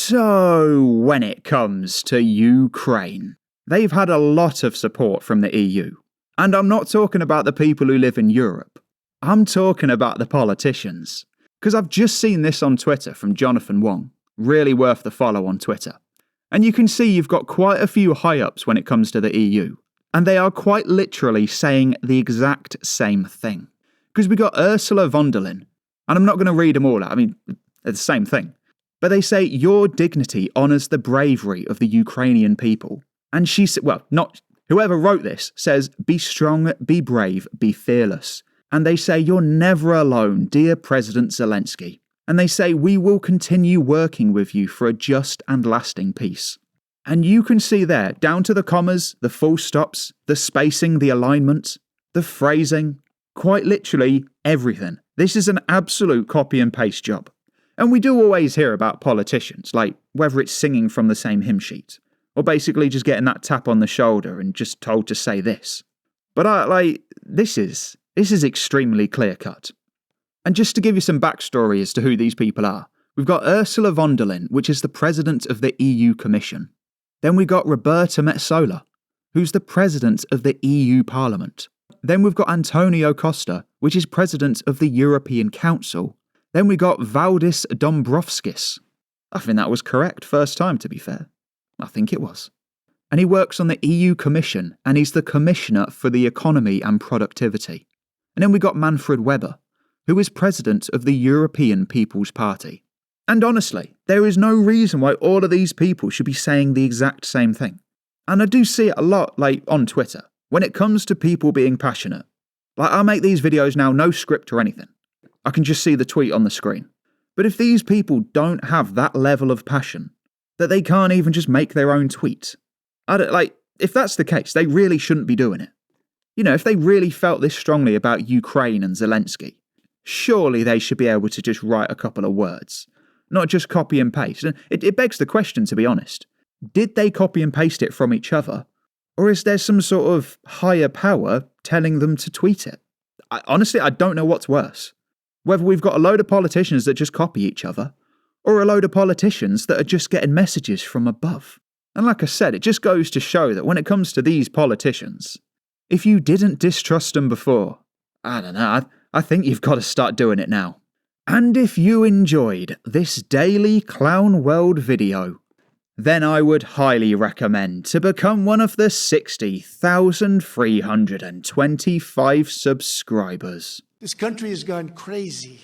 So, when it comes to Ukraine, they've had a lot of support from the EU. And I'm not talking about the people who live in Europe. I'm talking about the politicians. Because I've just seen this on Twitter from Jonathan Wong. Really worth the follow on Twitter. And you can see you've got quite a few high-ups when it comes to the EU. And they are quite literally saying the exact same thing. Because we got Ursula von der Leyen. And I'm not going to read them all out. I mean, they're the same thing. But they say, your dignity honours the bravery of the Ukrainian people. And she said, well, not whoever wrote this, says, be strong, be brave, be fearless. And they say, you're never alone, dear President Zelensky. And they say, we will continue working with you for a just and lasting peace. And you can see there, down to the commas, the full stops, the spacing, the alignment, the phrasing, quite literally everything. This is an absolute copy and paste job. And we do always hear about politicians, like whether it's singing from the same hymn sheet, or basically just getting that tap on the shoulder and just told to say this. But this is extremely clear-cut. And just to give you some backstory as to who these people are, we've got Ursula von der Leyen, which is the president of the EU Commission. Then we got Roberta Metsola, who's the president of the EU Parliament. Then we've got Antonio Costa, which is president of the European Council. Then we got Valdis Dombrovskis. I think that was correct, first time to be fair. I think it was. And he works on the EU Commission, and he's the Commissioner for the Economy and Productivity. And then we got Manfred Weber, who is president of the European People's Party. And honestly, there is no reason why all of these people should be saying the exact same thing. And I do see it a lot, on Twitter, when it comes to people being passionate. I make these videos now, no script or anything. I can just see the tweet on the screen. But if these people don't have that level of passion, that they can't even just make their own tweet, if that's the case, they really shouldn't be doing it. You know, if they really felt this strongly about Ukraine and Zelensky, surely they should be able to just write a couple of words, not just copy and paste. And it begs the question, to be honest. Did they copy and paste it from each other? Or is there some sort of higher power telling them to tweet it? Honestly, I don't know what's worse. Whether we've got a load of politicians that just copy each other, or a load of politicians that are just getting messages from above. And like I said, it just goes to show that when it comes to these politicians, if you didn't distrust them before, I don't know, I think you've got to start doing it now. And if you enjoyed this daily Clown World video, then I would highly recommend to become one of the 60,325 subscribers. This country has gone crazy.